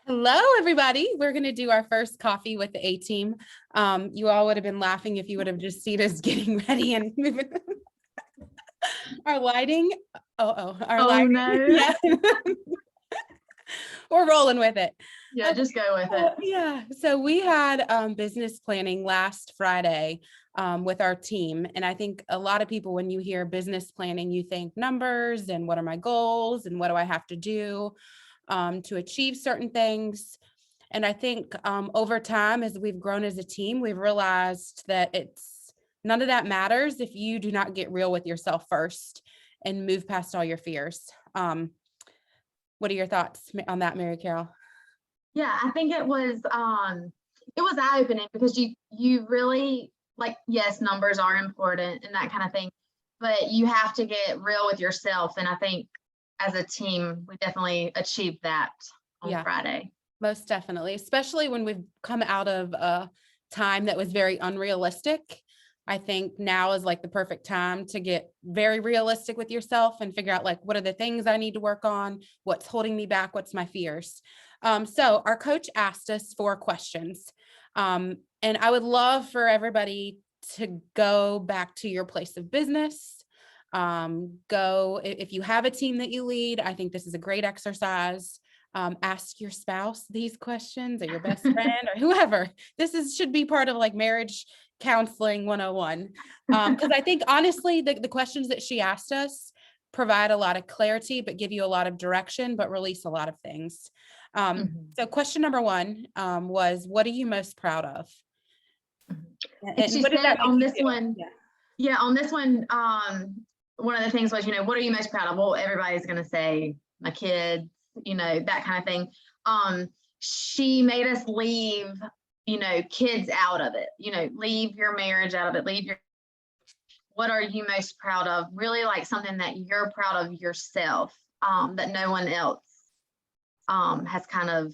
Hello, everybody. We're going to do our first coffee with the A team. You all would have been laughing if you would have just seen us getting ready and moving. Our lighting. Our Oh lighting. no. Yeah. We're rolling with it. Yeah, just go with it. Yeah. So we had business planning last Friday with our team. And I think a lot of people, when you hear business planning, you think numbers and what are my goals and what do I have to do to achieve certain things. And I think over time, as we've grown as a team, we've realized that none of that matters if you do not get real with yourself first and move past all your fears. What are your thoughts on that, Mary Carol? Yeah, I think it was eye-opening because you really like, yes, numbers are important and that kind of thing, but you have to get real with yourself. And I think as a team, we definitely achieved that on Friday. Most definitely, especially when we've come out of a time that was very unrealistic. I think now is like the perfect time to get very realistic with yourself and figure out like, what are the things I need to work on? What's holding me back? What's my fears? So our coach asked us 4 questions. And I would love for everybody to go back to your place of business. If you have a team that you lead, I think this is a great exercise. Ask your spouse these questions or your best friend or whoever. Should be part of like marriage counseling 101. Because I think honestly, the questions that she asked us provide a lot of clarity, but give you a lot of direction, but release a lot of things. So question number 1 was, what are you most proud of? And she what did said that on make this you one, feel? yeah, on this one, one of the things was, what are you most proud of? Well, everybody's going to say my kids, that kind of thing. She made us leave, kids out of it, leave your marriage out of it, what are you most proud of? Really like something that you're proud of yourself, that no one else has kind of,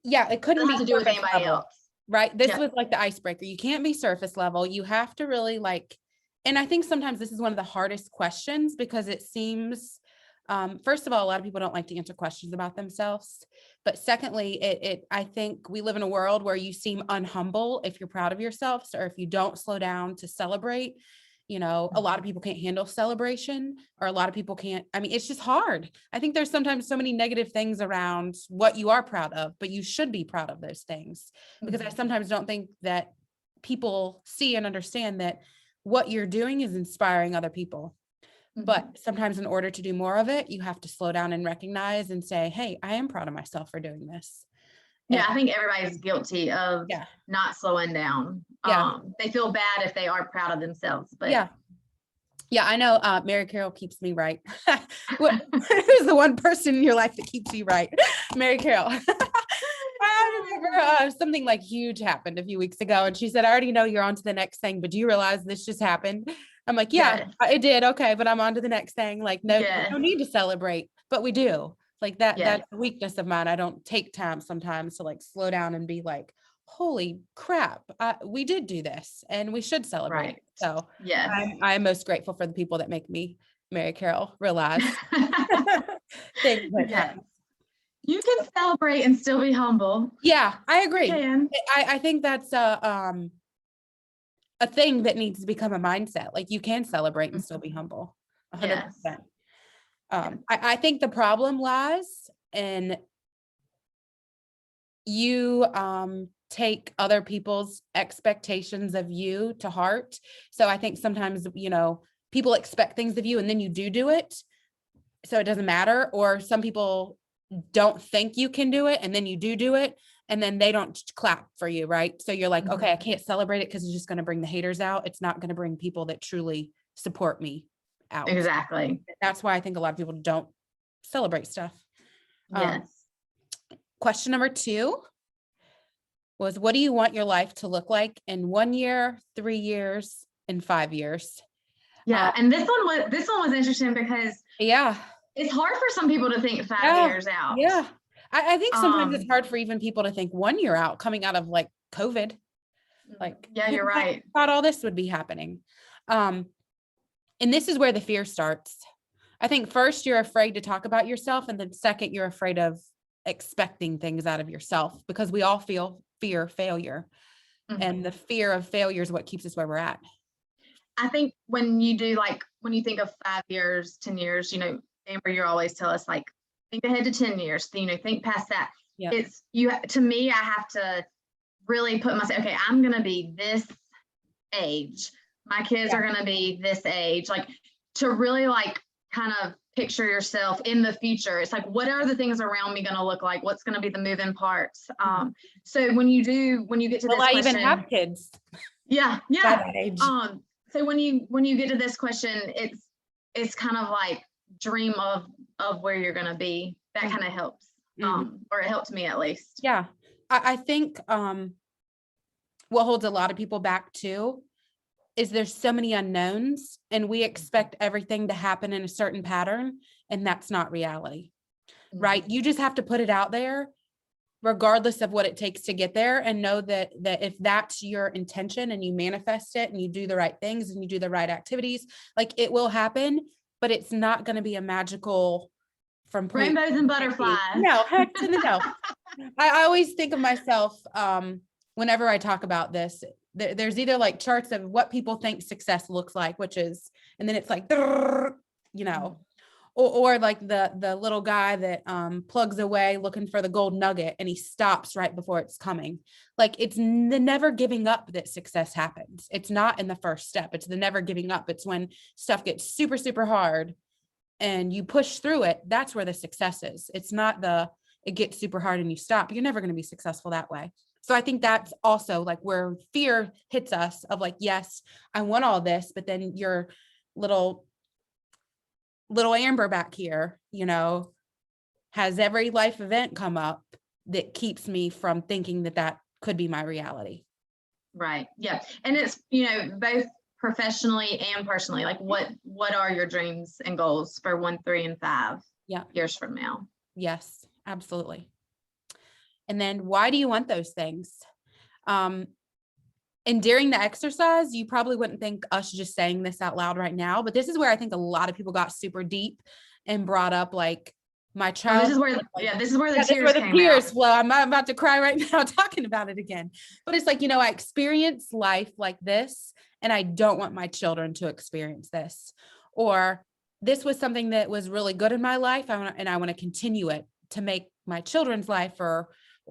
it couldn't have be to do with surface anybody level, else. right? This was like the icebreaker. You can't be surface level. You have to really like, and I think sometimes this is one of the hardest questions because it seems, first of all, a lot of people don't like to answer questions about themselves. But secondly, I think we live in a world where you seem unhumble if you're proud of yourself, or if you don't slow down to celebrate. A lot of people can't handle celebration, or a lot of people can't. I mean, it's just hard. I think there's sometimes so many negative things around what you are proud of, but you should be proud of those things, because I sometimes don't think that people see and understand that what you're doing is inspiring other people. But sometimes in order to do more of it, you have to slow down and recognize and say, hey, I am proud of myself for doing this. Yeah, I think everybody's guilty of not slowing down. They feel bad if they are proud of themselves, but yeah, I know. Mary Carol keeps me right. Who's the one person in your life that keeps you right? Mary Carol. I remember something like huge happened a few weeks ago, and she said, I already know you're on to the next thing, but do you realize this just happened? I'm like, yeah, it did. Okay, but I'm on to the next thing. Like, no need to celebrate, but we do. Like that's the weakness of mine. I don't take time sometimes to like slow down and be like, holy crap, we did do this and we should celebrate. Right. So I'm most grateful for the people that make me, Mary Carol, realize things that happen. You can celebrate and still be humble. Yeah, I agree. I think that's a thing that needs to become a mindset. Like you can celebrate and still be humble. 100%. I think the problem lies in you take other people's expectations of you to heart. So I think sometimes, people expect things of you and then you do it. So it doesn't matter. Or some people don't think you can do it and then you do it and then they don't clap for you, right? So you're like, okay, I can't celebrate it because it's just going to bring the haters out. It's not going to bring people that truly support me out. Exactly. That's why I think a lot of people don't celebrate stuff. Yes. Question number 2 was, what do you want your life to look like in 1 year, 3 years, and 5 years? Yeah. And this one was interesting because it's hard for some people to think 5 years out. Yeah. I think sometimes it's hard for even people to think 1 year out, coming out of like COVID. Like, yeah, you're right. Thought all this would be happening. And this is where the fear starts. I think first you're afraid to talk about yourself. And then second, you're afraid of expecting things out of yourself, because we all feel fear of failure. And the fear of failure is what keeps us where we're at. I think when you do, like, when you think of 5 years, 10 years, Amber, you always tell us, like, think ahead to 10 years, think past that. Yeah. It's to me, I have to really put myself, okay, I'm going to be this age. My kids are going to be this age, like, to really like kind of picture yourself in the future. It's like, what are the things around me going to look like? What's going to be the moving parts? So when you get to this I question, even have kids. Yeah. By that age. So when you get to this question, it's kind of like dream of where you're going to be. That kind of helps. Or it helped me at least. Yeah. I think what holds a lot of people back too is there's so many unknowns, and we expect everything to happen in a certain pattern, and that's not reality, right? You just have to put it out there regardless of what it takes to get there, and know that if that's your intention and you manifest it and you do the right things and you do the right activities, like, it will happen, but it's not going to be a magical from rainbows and butterflies. No, heck to the no. I always think of myself, whenever I talk about this, there's either like charts of what people think success looks like, which is, and then it's like, or like the little guy that plugs away looking for the gold nugget, and he stops right before it's coming. Like, it's the never giving up that success happens. It's not in the first step. It's the never giving up. It's when stuff gets super, super hard and you push through it. That's where the success is. It's not it gets super hard and you stop. You're never going to be successful that way. So I think that's also like where fear hits us of like, yes, I want all this, but then your little Amber back here, has every life event come up that keeps me from thinking that could be my reality. Right. Yeah. And it's, both professionally and personally, like what are your dreams and goals for 1, 3, and 5 years from now? Yes, absolutely. And then why do you want those things? And during the exercise, you probably wouldn't think us just saying this out loud right now, but this is where I think a lot of people got super deep and brought up like my child. This is where the tears flow. I'm about to cry right now talking about it again. But it's like, I experience life like this, and I don't want my children to experience this. Or this was something that was really good in my life, I want to continue it to make my children's life or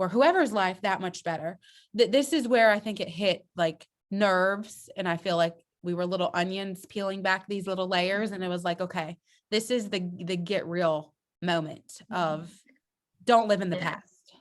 whoever's life that much better. This is where I think it hit like nerves. And I feel like we were little onions peeling back these little layers. And it was like, okay, this is the get real moment of don't live in the past.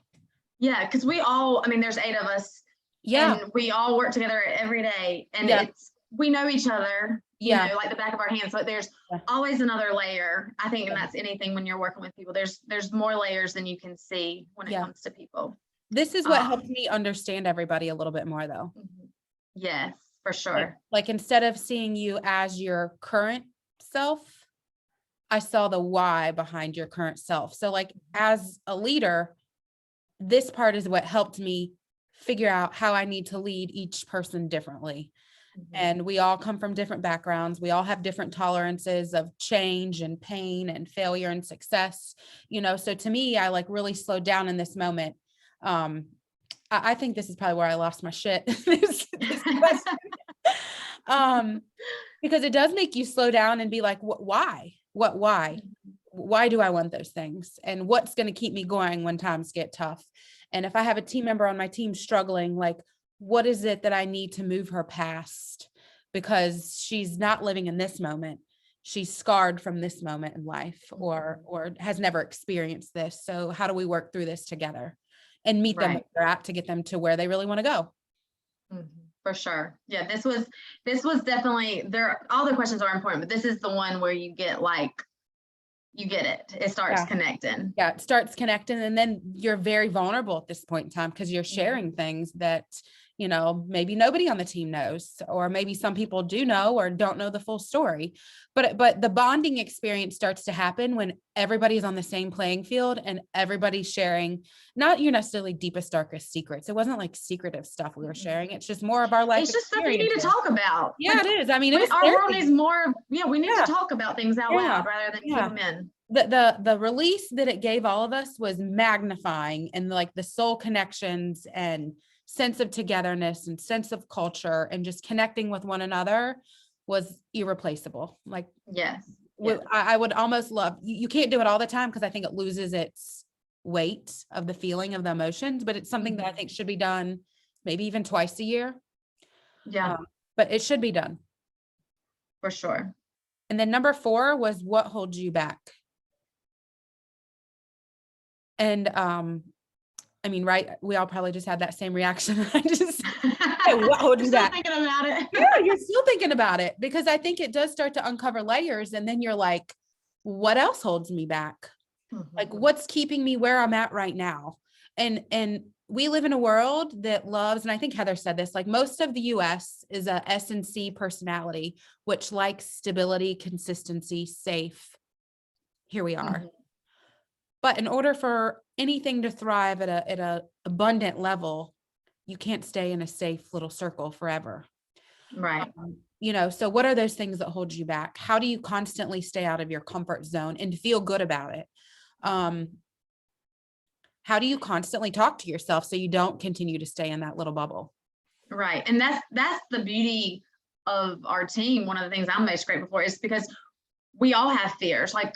Yeah. Cause there's 8 of us. Yeah. And we all work together every day, and we know each other, like the back of our hands. So there's always another layer. I think, and that's anything when you're working with people, there's more layers than you can see when it comes to people. This is what helps me understand everybody a little bit more though. Yes, for sure. Like instead of seeing you as your current self, I saw the why behind your current self. So like as a leader, this part is what helped me figure out how I need to lead each person differently. And we all come from different backgrounds. We all have different tolerances of change and pain and failure and success, so to me, I like really slowed down in this moment. I think this is probably where I lost my shit. this question. Because it does make you slow down and be like, why? Why do I want those things? And what's going to keep me going when times get tough? And if I have a team member on my team struggling, like, what is it that I need to move her past? Because she's not living in this moment. She's scarred from this moment in life, or has never experienced this. So how do we work through this together and meet them where they're at to get them to where they really want to go? For sure. Yeah, this was definitely there. All the questions are important, but this is the one where you get it. It starts connecting. Yeah, it starts connecting. And then you're very vulnerable at this point in time because you're sharing things that, maybe nobody on the team knows, or maybe some people do know or don't know the full story. But the bonding experience starts to happen when everybody's on the same playing field and everybody's sharing, not your necessarily deepest, darkest secrets. It wasn't like secretive stuff we were sharing. It's just more of our life. It's just stuff you need to talk about. Yeah, it is. I mean, our world needs more. Yeah, we need to talk about things out loud rather than keep them in. the release that it gave all of us was magnifying, and like the soul connections and sense of togetherness and sense of culture and just connecting with one another was irreplaceable. Like Yes. Yes. I would almost love, you can't do it all the time because I think it loses its weight of the feeling of the emotions, but it's something that I think should be done maybe even twice a year. Yeah, But it should be done. for sure. And then number 4 was what holds you back? And I mean, right, we all probably just had that same reaction. I just, what holds you Still back? thinking about it. Yeah, you're still thinking about it because I think it does start to uncover layers, and then you're like, what else holds me back? Like, what's keeping me where I'm at right now? And we live in a world that loves, and I think Heather said this, like most of the US is a S&C personality, which likes stability, consistency, safe. Here we are. But in order for anything to thrive at a abundant level, you can't stay in a safe little circle forever. Right. You know, so what are those things that hold you back? How do you constantly stay out of your comfort zone and feel good about it? How do you constantly talk to yourself so you don't continue to stay in that little bubble? Right. And that's the beauty of our team. One of the things I'm most grateful for is because we all have fears. Like,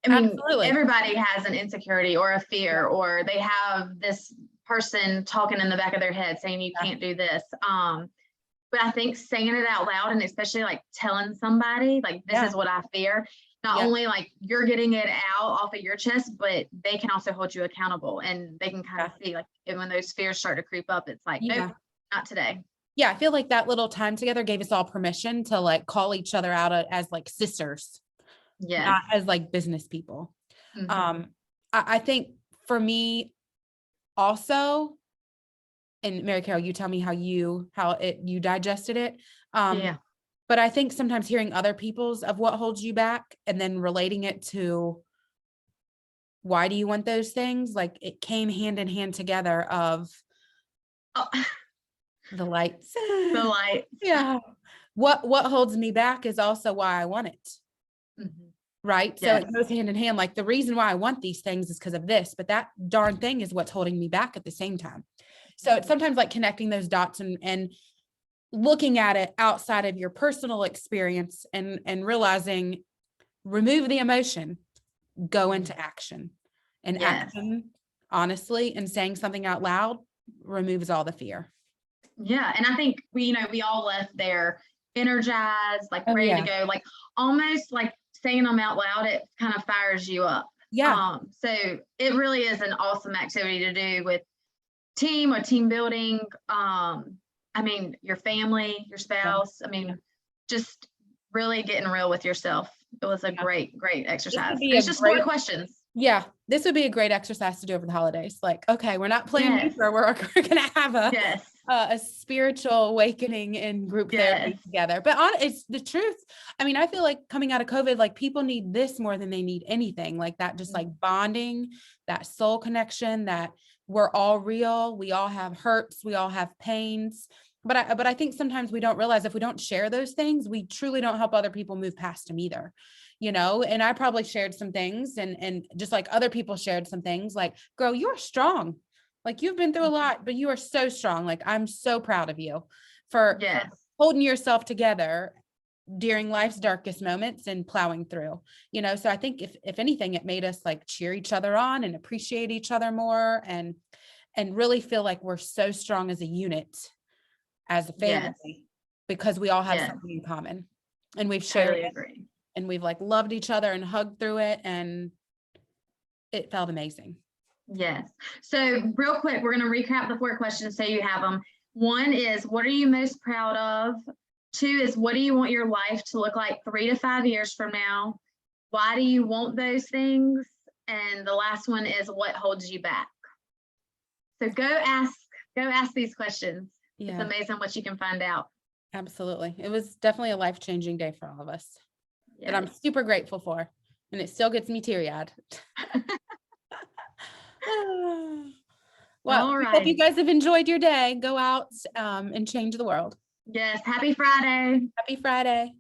I mean, Absolutely. everybody has an insecurity or a fear, or they have this person talking in the back of their head saying you can't do this. But I think saying it out loud, and especially like telling somebody like this is what I fear, not only like you're getting it out off of your chest, but they can also hold you accountable, and they can kind of see like when those fears start to creep up, it's like, nope, not today. Yeah, I feel like that little time together gave us all permission to like call each other out as like sisters, not as like business people. I think for me also, and Mary Carol, you tell me how you digested it. But I think sometimes hearing other people's of what holds you back and then relating it to why do you want those things? Like it came hand in hand together of the lights. The light. Yeah. What holds me back is also why I want it. Right. So it goes hand in hand. Like the reason why I want these things is because of this, but that darn thing is what's holding me back at the same time. So it's sometimes like connecting those dots and looking at it outside of your personal experience and realizing, remove the emotion, go into action, and action, honestly, and saying something out loud removes all the fear. Yeah. And I think we all left there energized, like ready to go, like almost like saying them out loud, it kind of fires you up. So it really is an awesome activity to do with team or team building. I mean, your family, your spouse, I mean, just really getting real with yourself. It was a great exercise. It's just 4 questions. Yeah, this would be a great exercise to do over the holidays. Like, okay, we're not playing paper. We're going to have a spiritual awakening in group therapy together. But it's the truth. I mean, I feel like coming out of COVID, like people need this more than they need anything, like that, just like bonding, that soul connection, that we're all real. We all have hurts. We all have pains. But I think sometimes we don't realize if we don't share those things, we truly don't help other people move past them either. You know, and I probably shared some things and just like other people shared some things like, girl, you're strong. Like you've been through a lot, but you are so strong. Like, I'm so proud of you for holding yourself together during life's darkest moments and plowing through, you know? So I think if anything, it made us like cheer each other on and appreciate each other more and really feel like we're so strong as a unit, as a family, because we all have something in common and we've shared it. And we've like loved each other and hugged through it, and it felt amazing. Yes. So real quick, we're going to recap the 4 questions so you have them. 1 is, what are you most proud of? 2 is, what do you want your life to look like 3 to 5 years from now? Why do you want those things? And the last one is, what holds you back? So go ask these questions. It's amazing what you can find out. Absolutely. It was definitely a life-changing day for all of us. That I'm super grateful for, and it still gets me teary-eyed. Well, I hope you guys have enjoyed your day. Go out and change the world. Yes. Happy Friday. Happy Friday.